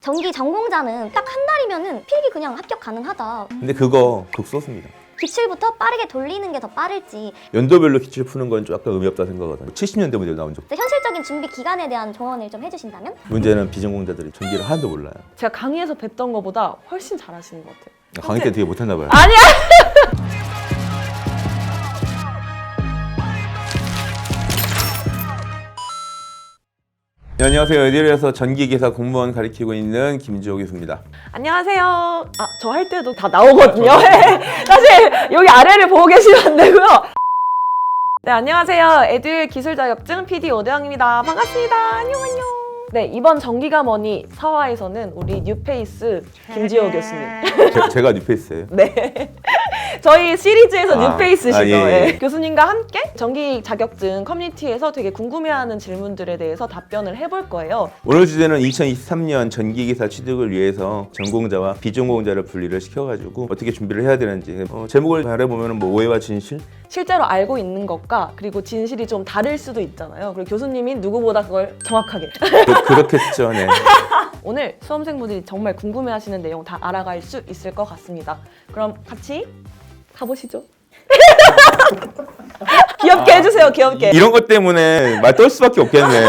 전기 전공자는 딱 한 달이면은 필기 그냥 합격 가능하다. 근데 그거 극소수입니다. 기출부터 빠르게 돌리는 게 더 빠를지. 연도별로 기출 푸는 건 좀 약간 의미 없다 생각하거든요. 70년대 문제 나온 적. 현실적인 준비 기간에 대한 조언을 좀 해주신다면? 문제는 비전공자들이 전기를 하나도 몰라요. 제가 강의에서 뵀던 것보다 훨씬 잘하시는 것 같아요. 강의 때 되게 못했나 봐요. 아니야! 네, 안녕하세요. 에듀에서 전기기사 공무원 가르치고 있는 김지호 교수입니다. 안녕하세요. 저 할 때도 다 나오거든요. 사실 여기 아래를 보고 계시면 안 되고요. 네, 안녕하세요. 에듀 기술 자격증 PD 오대영입니다. 반갑습니다. 안녕. 네, 이번 전기가 뭐니 사화에서는 우리 뉴페이스 김지호 교수님. 제가 뉴페이스예요. 네. 저희 시리즈에서 뉴페이스시죠. 예. 네. 교수님과 함께 전기 자격증 커뮤니티에서 되게 궁금해하는 질문들에 대해서 답변을 해볼 거예요. 오늘 주제는 2023년 전기기사 취득을 위해서 전공자와 비전공자를 분리를 시켜가지고 어떻게 준비를 해야 되는지 제목을 바라보면 뭐 오해와 진실? 실제로 알고 있는 것과 그리고 진실이 좀 다를 수도 있잖아요. 그리고 교수님이 누구보다 그걸 정확하게. 그렇겠죠. 네. 오늘 수험생분들이 정말 궁금해하시는 내용 다 알아갈 수 있을 것 같습니다. 그럼 같이 가보시죠. 귀엽게 해주세요, 귀엽게. 이런 것 때문에 말 떨 수밖에 없겠네.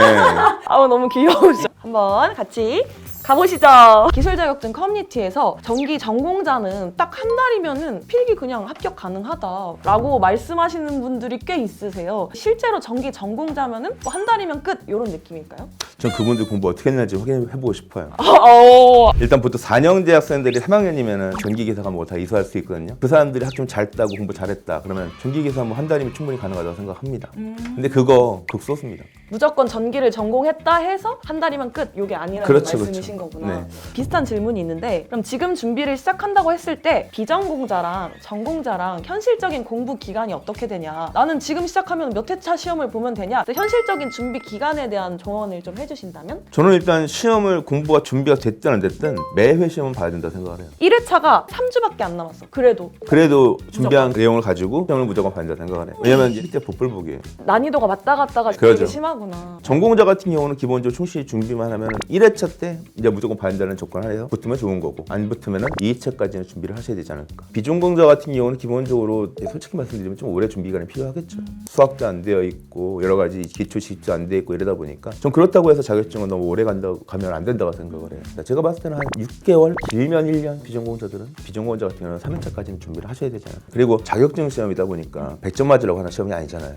너무 귀여우시죠? 한번 같이 가보시죠. 기술 자격증 커뮤니티에서 전기 전공자는 딱 한 달이면은 필기 그냥 합격 가능하다라고 말씀하시는 분들이 꽤 있으세요. 실제로 전기 전공자면은 뭐 한 달이면 끝 이런 느낌일까요? 전 그분들 공부 어떻게 했는지 확인해보고 싶어요. 어. 일단 보통 4년제 학생들이 3학년이면 전기기사가 뭐 다 이수할 수 있거든요. 그 사람들이 학점 잘 따고 공부 잘했다 그러면 전기기사 뭐 한 달이면 충분히 가능하다고 생각합니다. 근데 그거 극소수입니다. 무조건 전기를 전공했다 해서 한 달이면 끝 이게 아니라는 그렇죠, 말씀이신 그렇죠. 거구나. 네. 비슷한 질문이 있는데 그럼 지금 준비를 시작한다고 했을 때 비전공자랑 전공자랑 현실적인 공부 기간이 어떻게 되냐, 나는 지금 시작하면 몇 회차 시험을 보면 되냐, 현실적인 준비 기간에 대한 조언을 좀 해주신다면? 저는 일단 시험을 공부가 준비가 됐든 안 됐든 매회 시험은 봐야 된다 생각을 해요. 1회차가 3주밖에 안 남았어. 그래도 준비한 내용을 가지고 시험을 무조건 봐야 된다 생각을 해요. 왜냐면 실제 복불복이에요. 난이도가 왔다 갔다가 그렇죠. 되게 심하구나. 전공자 같은 경우는 기본적으로 충실히 준비만 하면 1회차 때 이제 무조건 봐야 된다는 조건 하에서 붙으면 좋은 거고 안 붙으면 2회차까지는 준비를 하셔야 되지 않을까. 비전공자 같은 경우는 기본적으로 솔직히 말씀드리면 좀 오래 준비 기간이 필요하겠죠. 수학도 안 되어 있고 여러 가지 기초식도 안 되어 있고 이러다 보니까 전 그렇다고 해서 자격증은 너무 오래 가면 안 된다고 생각을 해요. 제가 봤을 때는 한 6개월, 길면 1년 비전공자 같은 경우는 3회차까지는 준비를 하셔야 되잖아요. 그리고 자격증 시험이다 보니까 100점 맞으려고 하는 시험이 아니잖아요.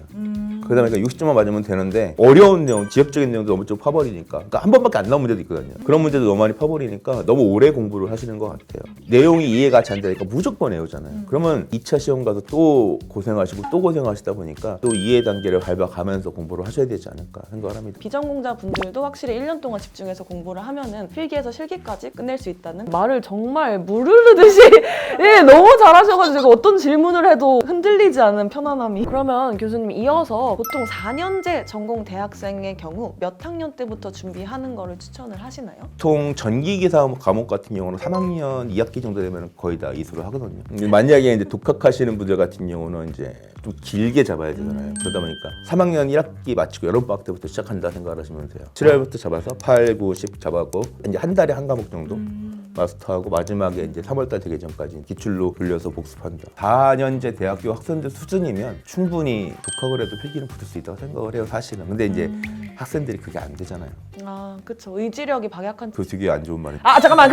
그러다 보니까 60점만 맞으면 되는데 어려운 내용, 지역적인 내용도 너무 좀 파버리니까 그러니까 한 번밖에 안 나온 문제도 있거든요. 그런 문제도 너무 많이 파버리니까 너무 오래 공부를 하시는 것 같아요. 내용이 이해가 잘 안 되니까 무조건 외우잖아요. 그러면 2차 시험 가서 또 고생하시고 또 고생하시다 보니까 또 이해 단계를 밟아가면서 공부를 하셔야 되지 않을까 생각을 합니다. 비전공자 분들도 확실히 1년 동안 집중해서 공부를 하면은 필기에서 실기까지 끝낼 수 있다는 말을 정말 물 흐르듯이 예, 너무 잘하셔가지고 제가 어떤 질문을 해도 흔들리지 않은 편안함이. 그러면 교수님 이어서 보통 4년제 전공 대학생의 경우 몇 학년 때부터 준비하는 거를 추천을 하시나요? 보통 전기기사 과목 같은 경우는 3학년 2학기 정도 되면 거의 다 이수를 하거든요. 만약에 이제 독학하시는 분들 같은 경우는 이제 좀 길게 잡아야 되잖아요. 그러다 보니까 3학년 1학기 마치고 여름방학 때부터 시작한다 생각을 하시면 돼요. 7월부터 잡아서 8, 9, 10 잡아고 이제 한 달에 한 과목 정도 마스터하고 마지막에 이제 3월달 되기 전까지 기출로 돌려서 복습한다. 4년제 대학교 학생들 수준이면 충분히 독학을 해도 필기는 붙을 수 있다고 생각을 해요, 사실은. 근데 이제 학생들이 그게 안 되잖아요. 그쵸. 의지력이 박약한. 그 되게 안 좋은 말이에요. 잠깐만.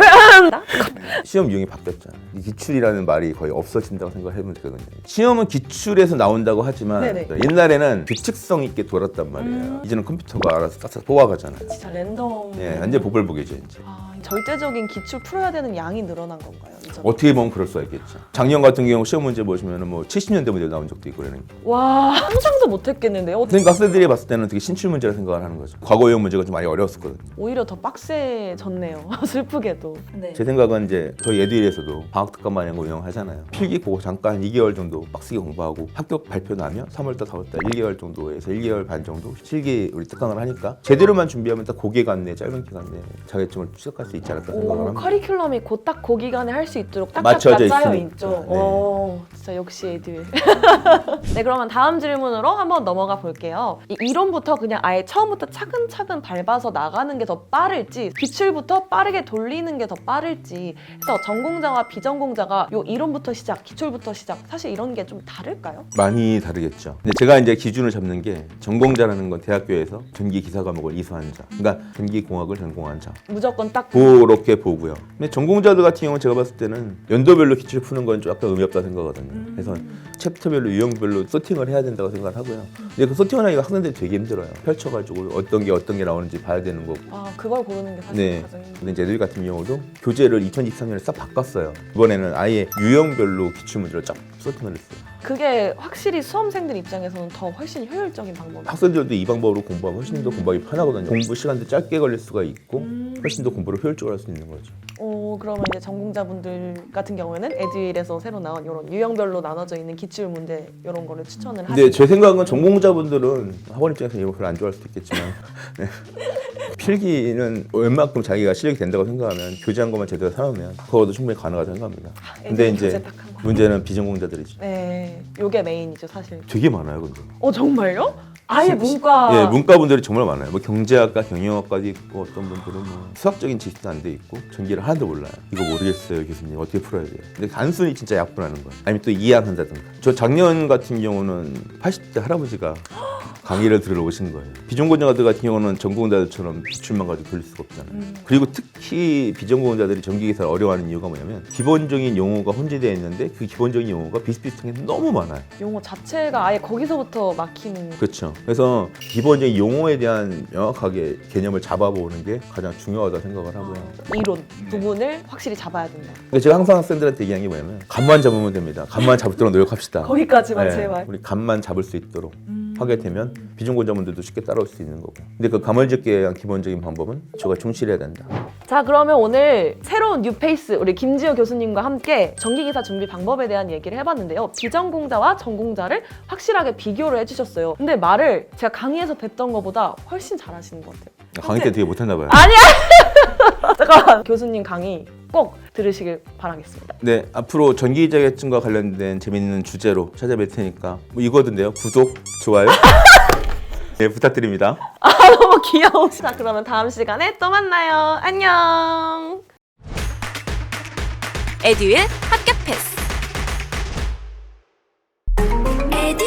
시험 유형이 바뀌었잖아요. 이 기출이라는 말이 거의 없어진다고 생각하면 되거든요. 시험은 기출에서 나온다고 하지만 네네. 옛날에는 규칙성 있게 돌았단 말이에요. 이제는 컴퓨터가 알아서 싹싹 뽑아가잖아요. 진짜 랜덤. 예, 완전 복불복이죠 이제. 절대적인 기출 풀어야 되는 양이 늘어난 건가요? 어떻게 보면 그럴 수가 있겠죠. 작년 같은 경우 시험 문제 보시면 뭐 70년대 문제 나온 적도 있고 그러는 거예요. 와, 상상도 못했겠는데요. 그러니까 학생들이 봤을 때는 되게 신출 문제라 생각을 하는 거죠. 과거형 문제가 좀 많이 어려웠었거든요. 오히려 더 빡세졌네요. 슬프게도. 네. 제 생각은 이제 저희 에듀윌에서도 방학 특강반 이런 거 운영하잖아요. 필기 보고 잠깐 2개월 정도 빡세게 공부하고 합격 발표 나면 3월달, 4월달 1개월 정도에서 1개월 반 정도 실기 우리 특강을 하니까 제대로만 준비하면 딱 고개 같네, 짧은 기간 내에 자격증을 취득할 수 수 있지 않을까 생각을 오, 합니다. 커리큘럼이 딱 그 기간에 할 수 있도록 딱딱 맞춰져 짜여 있으니까. 있죠. 네. 오, 진짜 역시 애들. 네, 그러면 다음 질문으로 한번 넘어가 볼게요. 이 이론부터 그냥 아예 처음부터 차근차근 밟아서 나가는 게 더 빠를지, 기출부터 빠르게 돌리는 게 더 빠를지, 그래서 전공자와 비전공자가 요 이론부터 시작, 기출부터 시작, 사실 이런 게 좀 다를까요? 많이 다르겠죠. 근데 제가 이제 기준을 잡는 게 전공자라는 건 대학교에서 전기 기사 과목을 이수한 자, 그러니까 전기공학을 전공한 자. 무조건 딱 그렇게 보고요. 근데 전공자들 같은 경우는 제가 봤을 때는 연도별로 기출 푸는 건 좀 약간 의미 없다 생각하거든요. 그래서 챕터별로 유형별로 소팅을 해야 된다고 생각을 하고요. 근데 그 소팅을 하기가 학생들이 되게 힘들어요. 펼쳐가지고 어떤 게 나오는지 봐야 되는 거고. 아, 그걸 고르는 게 사실 네. 가장 힘들어요. 근데 이제 애들 같은 경우도 교재를 2023년에 싹 바꿨어요. 이번에는 아예 유형별로 기출 문제를 쫙 소팅을 했어요. 그게 확실히 수험생들 입장에서는 더 훨씬 효율적인 방법이에요. 학생들도 이 방법으로 공부하면 훨씬 더 공부하기 편하거든요. 공부 시간도 짧게 걸릴 수가 있고 훨씬 더 공부를 효율적으로 할 수 있는 거죠. 그러면 이제 전공자분들 같은 경우에는 에듀윌에서 새로 나온 이런 유형별로 나눠져 있는 기출 문제 이런 거를 추천을 근데 하시죠. 제 생각은 전공자분들은 학원 입장에서 이거 별로 안 좋아할 수도 있겠지만 네. 필기는 웬만큼 자기가 실력이 된다고 생각하면 교재한 것만 제대로 사놓으면 그거도 충분히 가능하다고 생각합니다. 근데 에듀윌 이제 교재 딱 한 거. 문제는 비전공자들이지. 네, 요게 메인이죠 사실. 되게 많아요, 근데. 정말요? 아예 문과. 예, 문과분들이 정말 많아요. 뭐 경제학과, 경영학과도 있고 어떤 분들은 뭐 수학적인 지식도 안 돼 있고 전기를 하나도 몰라요. 이거 모르겠어요, 교수님. 어떻게 풀어야 돼요? 근데 단순히 진짜 약분하는 거예요. 아니면 또 이해한다든가. 저 작년 같은 경우는 80대 할아버지가 강의를 들으러 오신 거예요. 비전공자들 같은 경우는 전공자들처럼 기출만 가지고 돌릴 수가 없잖아요. 그리고 특히 비전공자들이 전기기사를 어려워하는 이유가 뭐냐면 기본적인 용어가 혼재되어 있는데 그 기본적인 용어가 비슷비슷한 게 너무 많아요. 용어 자체가 아예 거기서부터 막히는. 그렇죠. 그래서 기본적인 용어에 대한 명확하게 개념을 잡아보는 게 가장 중요하다고 생각을 하고요. 이론 부분을 확실히 잡아야 된다. 근데 제가 항상 학생들한테 얘기하는 게 뭐냐면 감만 잡으면 됩니다. 감만 잡도록 노력합시다. 거기까지만 네, 제발. 우리 감만 잡을 수 있도록 하게 되면 비전공자분들도 쉽게 따라올 수 있는 거고. 근데 그 감을 잡기 위한 기본적인 방법은 제가 충실해야 된다. 자, 그러면 오늘 새로운 뉴페이스 우리 김지호 교수님과 함께 전기기사 준비 방법에 대한 얘기를 해봤는데요. 비전공자와 전공자를 확실하게 비교를 해주셨어요. 근데 말을 제가 강의에서 뵀던 것보다 훨씬 잘하시는 것 같아요. 강의 때 되게 못했나 봐요. 잠깐만. 교수님 강의 꼭 들으시길 바라겠습니다. 네, 앞으로 전기 자격증과 관련된 재밌는 주제로 찾아뵐 테니까 뭐 이거던데요. 구독, 좋아요. 네, 부탁드립니다. 너무 귀여워. 자, 그러면 다음 시간에 또 만나요. 안녕. 에듀윌 합격 패스. 에듀